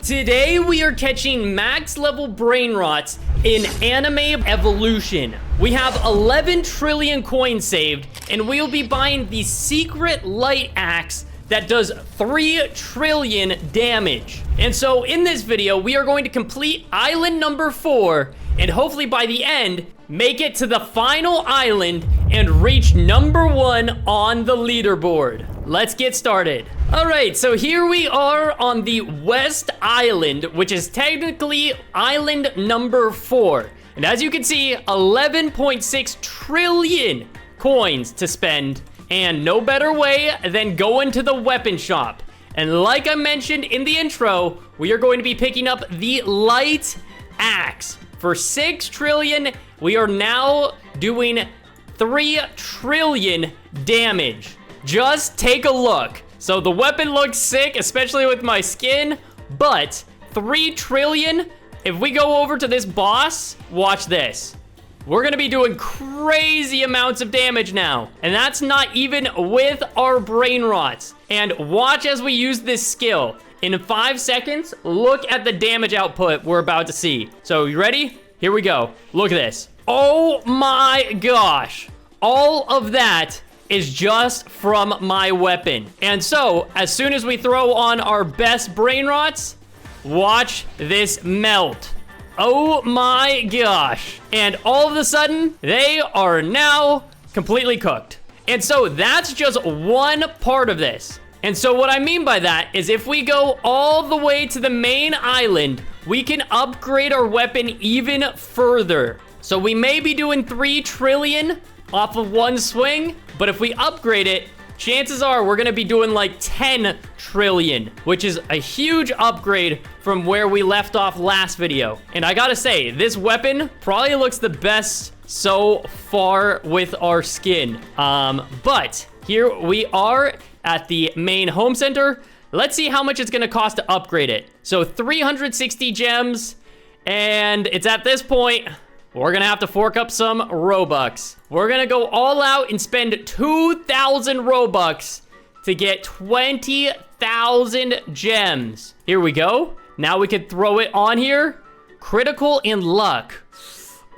Today we are catching max level Brainrots in Anime Evolution. We have 11 trillion coins saved, and we will be buying the secret light axe that does 3 trillion damage. And so in this video, we are going to complete island number 4, and hopefully by the end, make it to the final island and reach number 1 on the leaderboard. Let's get started. All right, so here we are on the West Island, which is technically island number 4. And as you can see, 11.6 trillion coins to spend, and no better way than going to the weapon shop. And like I mentioned in the intro, we are going to be picking up the light axe. For 6 trillion, we are now doing 3 trillion damage. Just take a look. So the weapon looks sick, especially with my skin, but 3 trillion, if we go over to this boss, watch this. We're gonna be doing crazy amounts of damage now. And that's not even with our Brainrots. And watch as we use this skill. In 5 seconds, look at the damage output we're about to see. So you ready? Here we go. Look at this. Oh my gosh. All of that is just from my weapon. And so, as soon as we throw on our best Brainrots, watch this melt. Oh my gosh. And all of a sudden, they are now completely cooked. And so that's just one part of this. And so what I mean by that is if we go all the way to the main island, we can upgrade our weapon even further. So we may be doing 3 trillion off of one swing, but if we upgrade it, chances are we're gonna be doing like 10 trillion, which is a huge upgrade from where we left off last video. And I gotta say, this weapon probably looks the best so far with our skin. But here we are at the main home center. Let's see how much it's gonna cost to upgrade it. So 360 gems, and it's at this point, we're gonna have to fork up some Robux. We're gonna go all out and spend 2,000 Robux to get 20,000 gems. Here we go. Now we could throw it on here. Critical and luck.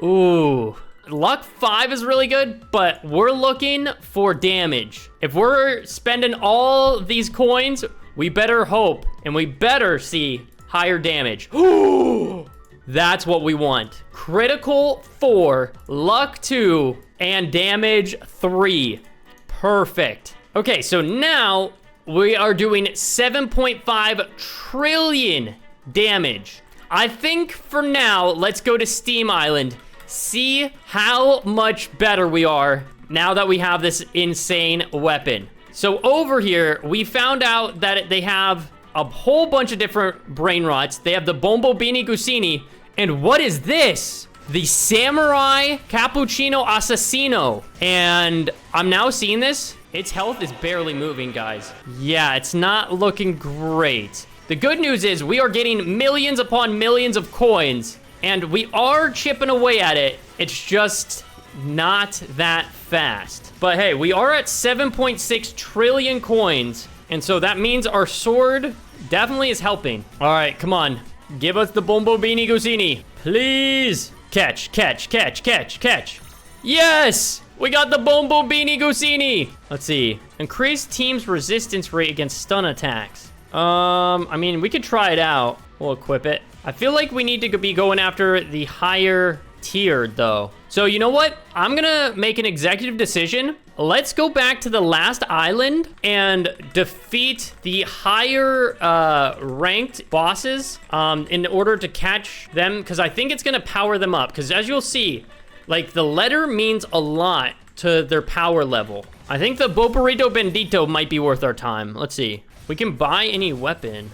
Ooh. Luck 5 is really good, but we're looking for damage. If we're spending all these coins, we better hope and we better see higher damage. Ooh. That's what we want. Critical 4, luck 2, and damage 3. Perfect. Okay, so now we are doing 7.5 trillion damage. I think for now, let's go to Steam Island. See how much better we are now that we have this insane weapon. So over here, we found out that they have a whole bunch of different Brainrots. They have the Bombo Bini Gusini. And what is this? The Samurai Cappuccino Assassino. And I'm now seeing this. Its health is barely moving, guys. Yeah, it's not looking great. The good news is we are getting millions upon millions of coins. And we are chipping away at it. It's just not that fast. But hey, we are at 7.6 trillion coins. And so that means our sword definitely is helping. All right, come on. Give us the Bombo Bini Gusini. Please. Catch, catch, catch, catch, catch. Yes! We got the Bombo Bini Gusini. Let's see. Increase team's resistance rate against stun attacks. I mean, we could try it out. We'll equip it. I feel like we need to be going after the higher tiered, though. So you know what? I'm gonna make an executive decision. Let's go back to the last island and defeat the higher ranked bosses in order to catch them, because I think it's gonna power them up. Because as you'll see, like the letter means a lot to their power level. I think the Boparito Bendito might be worth our time. Let's see. We can buy any weapon.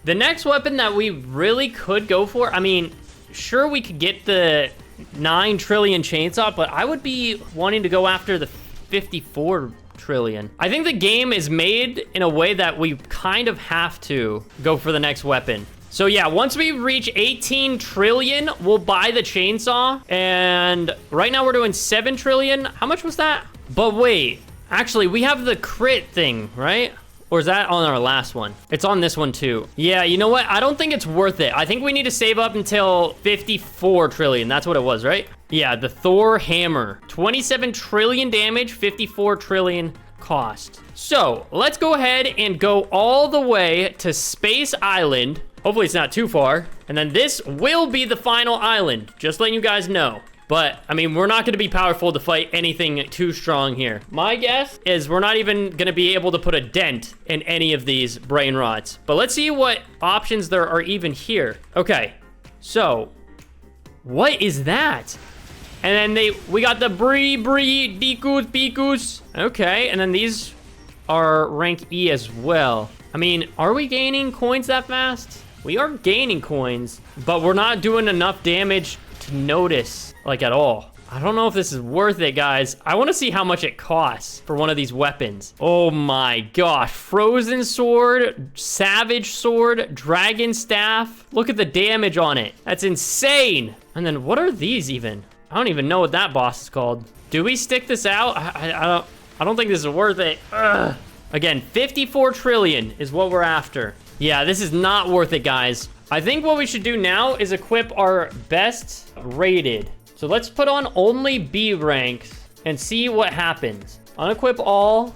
The next weapon that we really could go for, I mean, sure we could get the 9 trillion chainsaw, but I would be wanting to go after the 54 trillion. I think the game is made in a way that we kind of have to go for the next weapon. So yeah, once we reach 18 trillion, we'll buy the chainsaw. And right now we're doing 7 trillion. How much was that? But wait, actually we have the crit thing, right? Or is that on our last one? It's on this one too. Yeah, you know what? I don't think it's worth it. I think we need to save up until 54 trillion. That's what it was, right? Yeah, the Thor hammer. 27 trillion damage, 54 trillion cost. So let's go ahead and go all the way to Space Island. Hopefully it's not too far. And then this will be the final island. Just letting you guys know. But, I mean, we're not going to be powerful to fight anything too strong here. My guess is we're not even going to be able to put a dent in any of these brain rots. But let's see what options there are even here. Okay, so what is that? And then we got the Dikus, Bikus. Okay, and then these are rank E as well. I mean, are we gaining coins that fast? We are gaining coins, but we're not doing enough damage to notice, like, at all. I don't know if this is worth it, guys. I want to see how much it costs for one of these weapons. Oh my gosh. Frozen sword, savage sword, dragon staff. Look at the damage on it. That's insane. And then what are these even? I don't even know what that boss is called. Do we stick this out? I don't think this is worth it. Ugh. Again, 54 trillion is what we're after. Yeah, this is not worth it, guys. I think what we should do now is equip our best rated. So let's put on only B ranks and see what happens. Unequip all,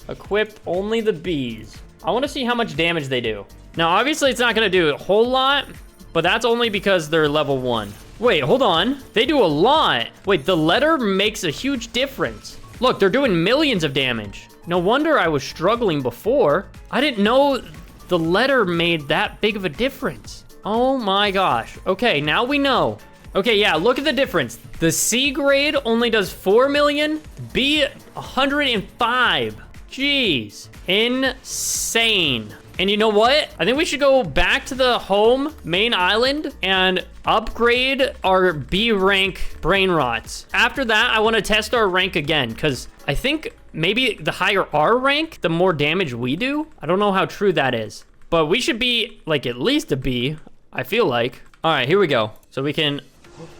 equip only the Bs. I want to see how much damage they do. Now, obviously, it's not going to do a whole lot, but that's only because they're level 1. Wait, hold on. They do a lot. Wait, the letter makes a huge difference. Look, they're doing millions of damage. No wonder I was struggling before. I didn't know the letter made that big of a difference. Oh my gosh. Okay, now we know. Okay, yeah, look at the difference. The C grade only does 4 million, B 105. Jeez, insane. And you know what? I think we should go back to the home main island and upgrade our B rank brain rots. After that, I want to test our rank again because I think maybe the higher our rank, the more damage we do. I don't know how true that is, but we should be like at least a B, I feel like. All right, here we go. So we can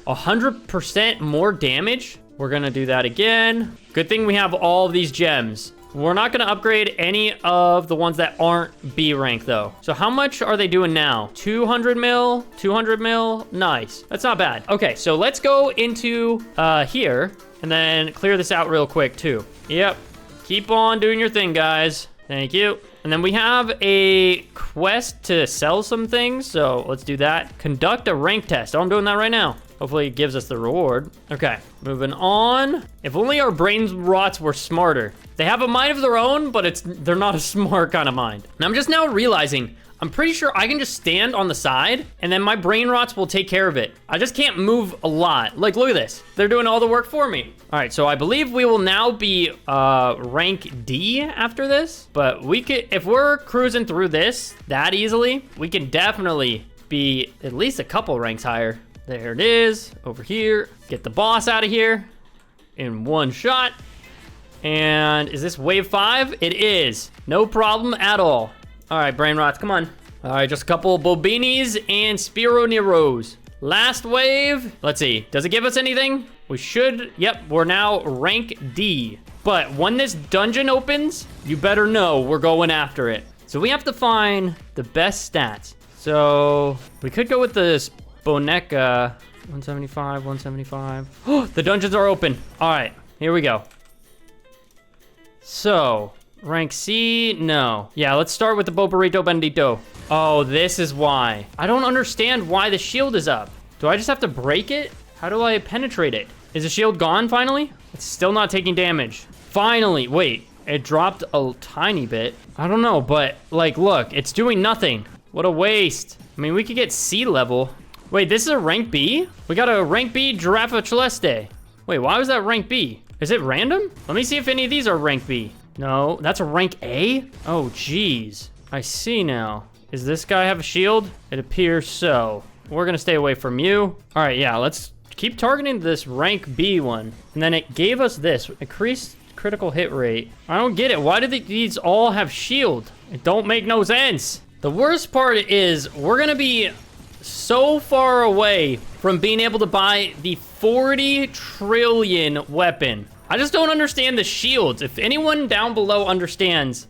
100% more damage. We're gonna do that again. Good thing we have all of these gems. We're not gonna upgrade any of the ones that aren't B rank though. So how much are they doing now? 200 mil, 200 mil, nice. That's not bad. Okay, so let's go into here and then clear this out real quick too. Yep, keep on doing your thing, guys. Thank you. And then we have a quest to sell some things, so let's do that. Conduct a rank test. Oh, I'm doing that right now. Hopefully it gives us the reward. Okay, moving on. If only our brain rots were smarter. They have a mind of their own, but they're not a smart kind of mind. And I'm just now realizing, I'm pretty sure I can just stand on the side and then my brain rots will take care of it. I just can't move a lot. Like, look at this. They're doing all the work for me. All right, so I believe we will now be rank D after this, but we could, if we're cruising through this that easily, we can definitely be at least a couple ranks higher. There it is, over here. Get the boss out of here in one shot. And is this wave 5? It is. No problem at all. All right, brain rots, come on. All right, just a couple Bobinis and Spiro Neros. Last wave. Let's see, does it give us anything? We should, yep, we're now rank D. But when this dungeon opens, you better know we're going after it. So we have to find the best stats. So we could go with this Boneca. 175, 175. Oh, the dungeons are open. All right, here we go. So, rank C, no. Yeah, let's start with the Boburrito Bendito. Oh, this is why. I don't understand why the shield is up. Do I just have to break it? How do I penetrate it? Is the shield gone finally? It's still not taking damage. Finally, wait, it dropped a tiny bit. I don't know, but like, look, it's doing nothing. What a waste. I mean, we could get C level. Wait, this is a rank B? We got a rank B Giraffa Celeste. Wait, why was that rank B? Is it random? Let me see if any of these are rank B. No, that's a rank A? Oh, geez. I see now. Does this guy have a shield? It appears so. We're gonna stay away from you. All right, yeah, let's keep targeting this rank B one. And then it gave us this, increased critical hit rate. I don't get it. Why do these all have shield? It don't make no sense. The worst part is we're gonna be so far away from being able to buy the 40 trillion weapon. I just don't understand the shields. If anyone down below understands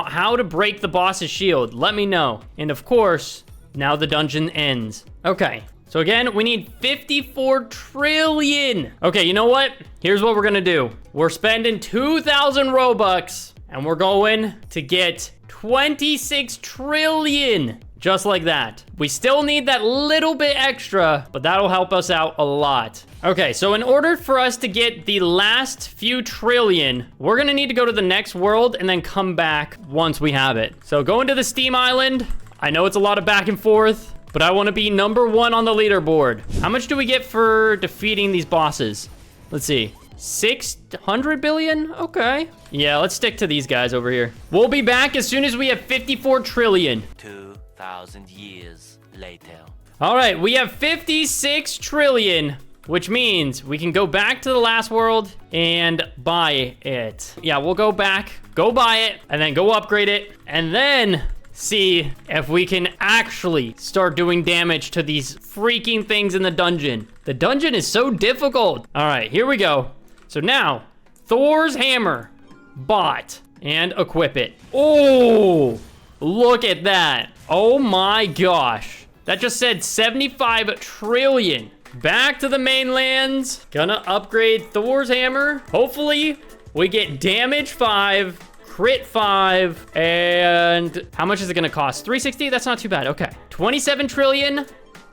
how to break the boss's shield, let me know. And of course, now the dungeon ends. Okay, so again, we need 54 trillion. Okay, you know what? Here's what we're gonna do. We're spending 2,000 Robux, and we're going to get 26 trillion. Just like that. We still need that little bit extra, but that'll help us out a lot. Okay, so in order for us to get the last few trillion, we're gonna need to go to the next world and then come back once we have it. So going to the Steam Island. I know it's a lot of back and forth, but I wanna be #1 on the leaderboard. How much do we get for defeating these bosses? Let's see. 600 billion? Okay. Yeah, let's stick to these guys over here. We'll be back as soon as we have 54 trillion. 2,000 years later. All right, we have 56 trillion, which means we can go back to the last world and buy it. Yeah, we'll go back, go buy it, and then go upgrade it, and then see if we can actually start doing damage to these freaking things in the dungeon. The dungeon is so difficult. All right, here we go. So now, Thor's hammer, bought, and equip it. Oh, look at that. Oh my gosh. That just said 75 trillion. Back to the mainlands. Gonna upgrade Thor's hammer. Hopefully, we get damage 5, crit 5, and how much is it gonna cost? 360? That's not too bad. Okay. 27 trillion.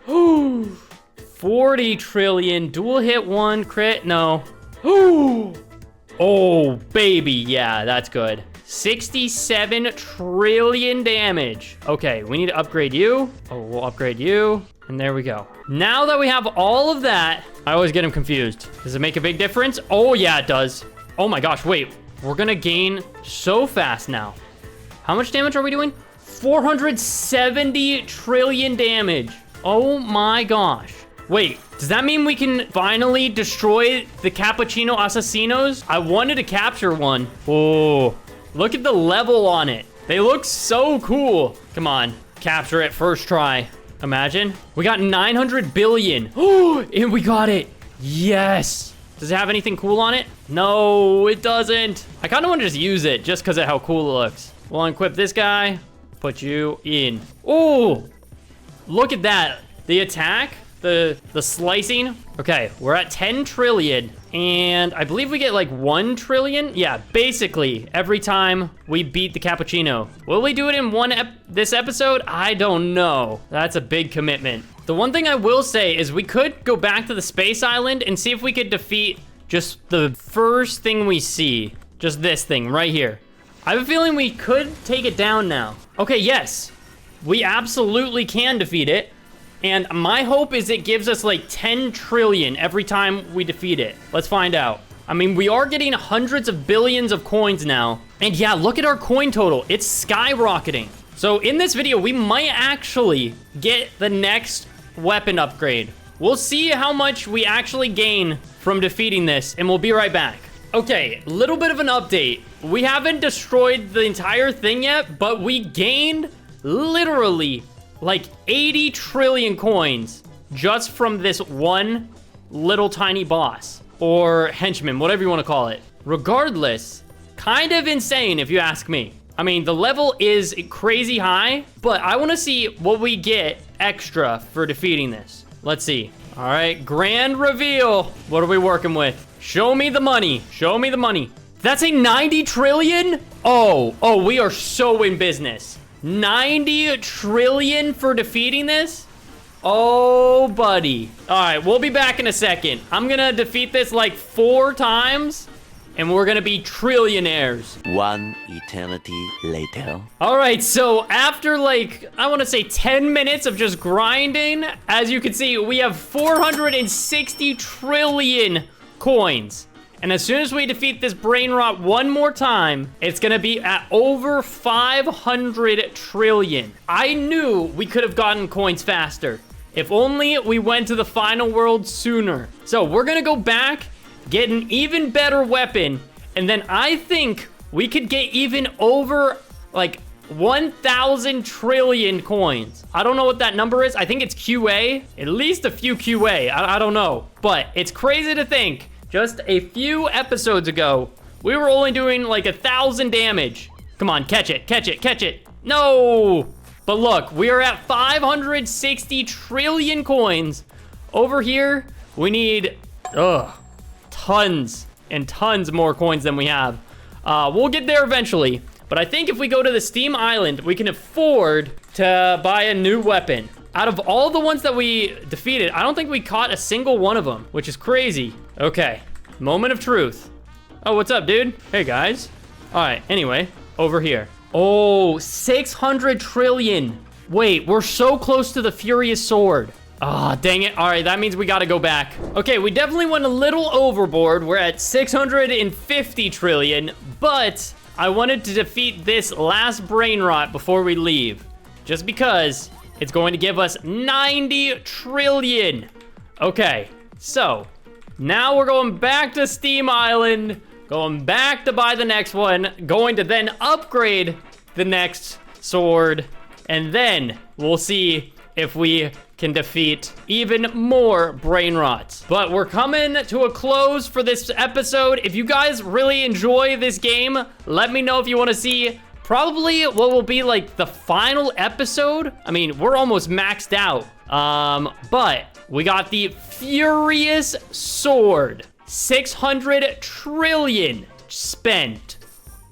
40 trillion. Dual hit 1, crit, no. Oh, baby. Yeah, that's good. 67 trillion damage. Okay, we need to upgrade you. Oh, we'll upgrade you. And there we go. Now that we have all of that, I always get them confused. Does it make a big difference? Oh, yeah, it does. Oh my gosh, wait. We're gonna gain so fast now. How much damage are we doing? 470 trillion damage. Oh my gosh. Wait, does that mean we can finally destroy the Cappuccino Assassinos? I wanted to capture one. Oh, look at the level on it. They look so cool. Come on, capture it first try. Imagine. We got 900 billion. Oh, and we got it. Yes. Does it have anything cool on it? No, it doesn't. I kind of want to just use it just because of how cool it looks. We'll equip this guy. Put you in. Oh, look at that. The attack. The slicing. Okay, we're at 10 trillion. And I believe we get like 1 trillion. Yeah, basically every time we beat the Cappuccino. Will we do it in this episode? I don't know. That's a big commitment. The one thing I will say is we could go back to the space island and see if we could defeat just the first thing we see. Just this thing right here. I have a feeling we could take it down now. Okay, yes. We absolutely can defeat it. And my hope is it gives us like 10 trillion every time we defeat it. Let's find out. I mean, we are getting hundreds of billions of coins now. And yeah, look at our coin total. It's skyrocketing. So in this video, we might actually get the next weapon upgrade. We'll see how much we actually gain from defeating this, and we'll be right back. Okay, little bit of an update. We haven't destroyed the entire thing yet, but we gained literally like 80 trillion coins just from this one little tiny boss or henchman, whatever you want to call it. Regardless, kind of insane if you ask me. I mean, the level is crazy high, but I want to see what we get extra for defeating this. Let's see. All right, grand reveal. What are we working with? Show me the money. Show me the money. That's a 90 trillion? Oh, we are so in business. 90 trillion for defeating this? Oh, buddy. All right, we'll be back in a second. I'm gonna defeat this like 4 times, and we're gonna be trillionaires. 1 eternity later. All right, so after like, I wanna say 10 minutes of just grinding, as you can see, we have 460 trillion coins. And as soon as we defeat this Brainrot one more time, it's gonna be at over 500 trillion. I knew we could have gotten coins faster. If only we went to the final world sooner. So we're gonna go back, get an even better weapon, and then I think we could get even over like 1,000 trillion coins. I don't know what that number is. I think it's QA, at least a few QA. I don't know, but it's crazy to think just a few episodes ago, we were only doing like 1,000 damage. Come on, catch it, catch it, catch it. No! But look, we are at 560 trillion coins. Over here, we need, tons and tons more coins than we have. We'll get there eventually. But I think if we go to the Steam Island, we can afford to buy a new weapon. Out of all the ones that we defeated, I don't think we caught a single one of them, which is crazy. Okay, moment of truth. Oh, what's up, dude? Hey, guys. All right, anyway, over here. Oh, 600 trillion. Wait, we're so close to the Furious Sword. Ah, dang it. All right, that means we got to go back. Okay, we definitely went a little overboard. We're at 650 trillion, but I wanted to defeat this last Brainrot before we leave, just because it's going to give us 90 trillion. Okay, so now we're going back to Steam Island, going back to buy the next one, going to then upgrade the next sword, and then we'll see if we can defeat even more Brainrots. But we're coming to a close for this episode. If you guys really enjoy this game, let me know if you want to see probably what will be like the final episode. I mean, we're almost maxed out. But we got the Furious Sword. 600 trillion spent.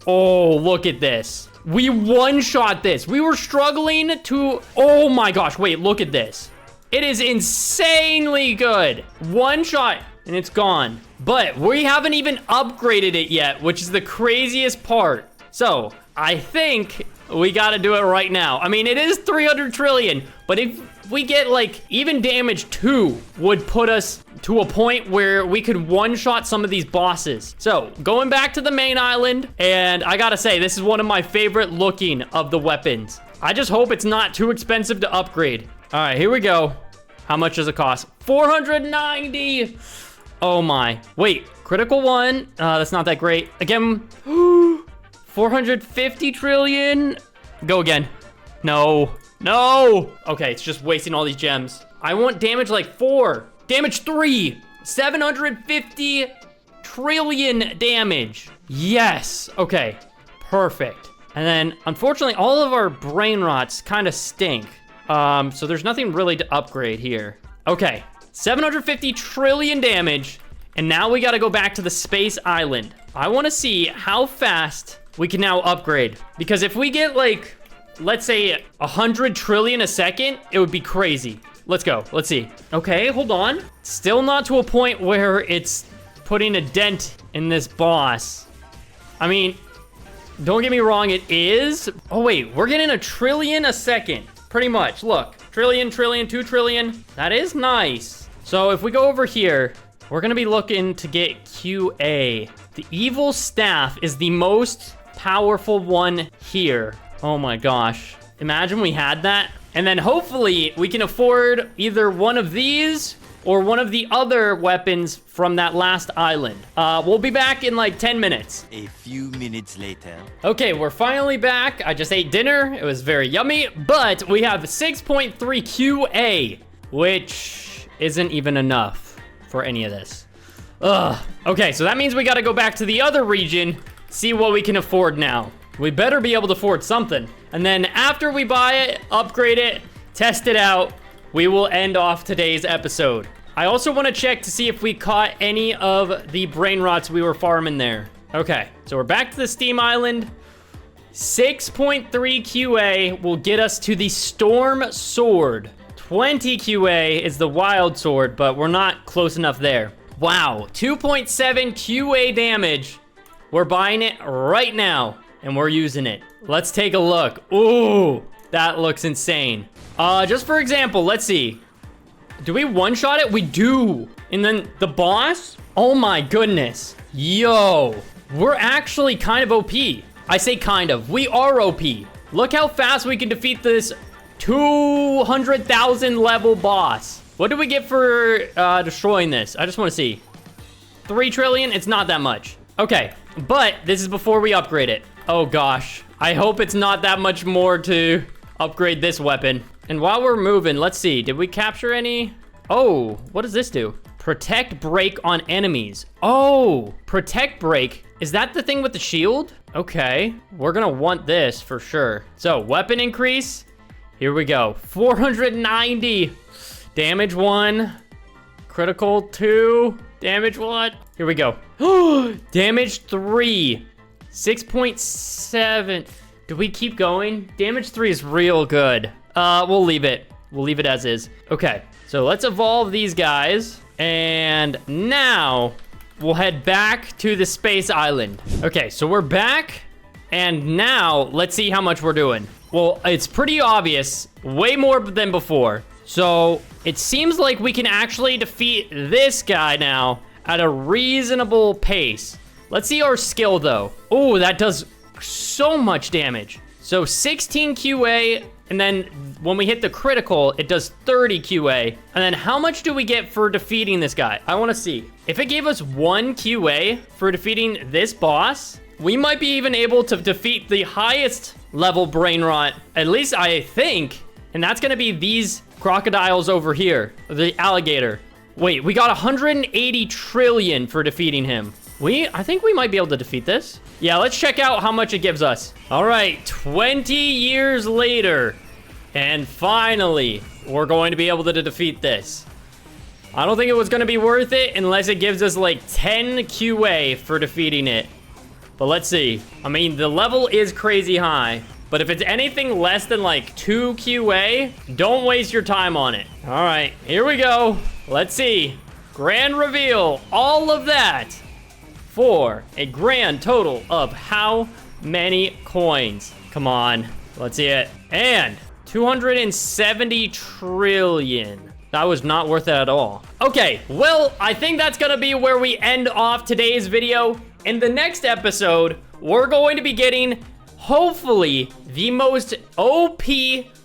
Oh, look at this. We one-shot this. We were struggling to... Oh my gosh, wait, look at this. It is insanely good. One shot and it's gone. But we haven't even upgraded it yet, which is the craziest part. So I think we got to do it right now. I mean, it is 300 trillion, but if we get like even damage 2 would put us to a point where we could one-shot some of these bosses. So going back to the main island, and I gotta say, this is one of my favorite looking of the weapons. I just hope it's not too expensive to upgrade. All right, here we go. How much does it cost? 490. Oh my. Wait, critical one. That's not that great. Again, 450 trillion. Go again. No. No. Okay, it's just wasting all these gems. I want damage like 4. Damage 3. 750 trillion damage. Yes. Okay, perfect. And then, unfortunately, all of our Brainrots kind of stink. So there's nothing really to upgrade here. Okay, 750 trillion damage, and now we gotta go back to the Space Island. I wanna see how fast we can now upgrade, because if we get like, let's say 100 trillion a second, it would be crazy. Let's go, let's see. Okay, hold on. Still not to a point where it's putting a dent in this boss. I mean, don't get me wrong, it is. Oh wait, we're getting 1 trillion a second. Pretty much, look. Trillion, 2 trillion. That is nice. So if we go over here, we're gonna be looking to get QA. The evil staff is the most powerful one here. Oh my gosh. Imagine we had that. And then hopefully we can afford either one of these or one of the other weapons from that last island. We'll be back in like 10 minutes. A few minutes later. Okay, we're finally back. I just ate dinner. It was very yummy, but we have 6.3 QA, which isn't even enough for any of this. Ugh. Okay, so that means we gotta go back to the other region, see what we can afford now. We better be able to afford something. And then after we buy it, upgrade it, test it out, we will end off today's episode. I also want to check to see if we caught any of the Brainrots we were farming there. Okay, so we're back to the Steam Island. 6.3 QA will get us to the Storm Sword. 20 QA is the Wild Sword, but we're not close enough there. Wow, 2.7 QA damage. We're buying it right now, and we're using it. Let's take a look. Ooh, that looks insane. Just for example, let's see. Do we one-shot it? We do. And then the boss? Oh my goodness. Yo, we're actually kind of OP. I say kind of. We are OP. Look how fast we can defeat this 200,000 level boss. What do we get for destroying this? I just want to see. 3 trillion? It's not that much. Okay, but this is before we upgrade it. Oh gosh. I hope it's not that much more to upgrade this weapon. And while we're moving, let's see. Did we capture any? Oh, what does this do? Protect break on enemies. Oh, protect break Is that the thing with the shield? Okay, we're gonna want this for sure. So, weapon increase. Here we go. 490. Damage 1. Critical 2. Damage 1. Here we go. Damage 3. 6.7. Do we keep going? Damage 3 is real good. We'll leave it. We'll leave it as is. Okay, so let's evolve these guys. And now we'll head back to the space island. Okay, so we're back. And now let's see how much we're doing. Well, it's pretty obvious. Way more than before. So it seems like we can actually defeat this guy now at a reasonable pace. Let's see our skill though. Oh, that does so much damage. So 16 QA, and then when we hit the critical, it does 30 QA. And then how much do we get for defeating this guy? I want to see. If it gave us 1 QA for defeating this boss, we might be even able to defeat the highest level Brainrot, at least I think. And that's going to be these crocodiles over here, the alligator. Wait, we got 180 trillion for defeating him. I think we might be able to defeat this. Yeah, let's check out how much it gives us. All right, 20 years later. And finally, we're going to be able to defeat this. I don't think it was going to be worth it unless it gives us like 10 QA for defeating it. But let's see. I mean, the level is crazy high. But if it's anything less than like 2 QA, don't waste your time on it. All right, here we go. Let's see. Grand reveal. All of that for a grand total of how many coins? Come on. Let's see it. And 270 trillion. That was not worth it at all. Okay, well, I think that's gonna be where we end off today's video. In the next episode, we're going to be getting, hopefully, the most OP,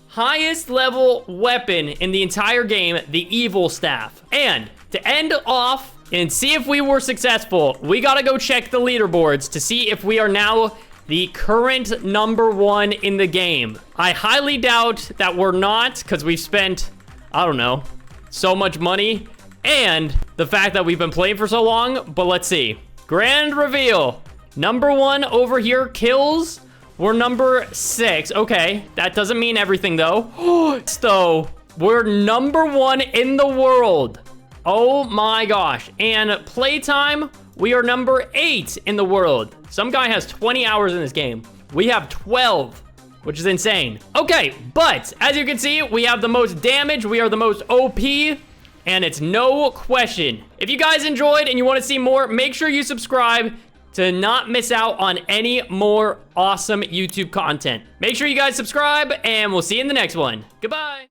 highest level weapon in the entire game, the Evil Staff. And to end off and see if we were successful, we gotta go check the leaderboards to see if we are now the current #1 in the game. I highly doubt that we're not, because we've spent, I don't know, so much money, and the fact that we've been playing for so long. But let's see. Grand reveal. #1 over here, kills. We're number 6. Okay, that doesn't mean everything though. So we're #1 in the world. Oh my gosh. And playtime, we are number 8 in the world. Some guy has 20 hours in this game. We have 12, which is insane. Okay, but as you can see, we have the most damage. We are the most OP, and it's no question. If you guys enjoyed and you want to see more, make sure you subscribe to not miss out on any more awesome YouTube content. Make sure you guys subscribe, and we'll see you in the next one. Goodbye.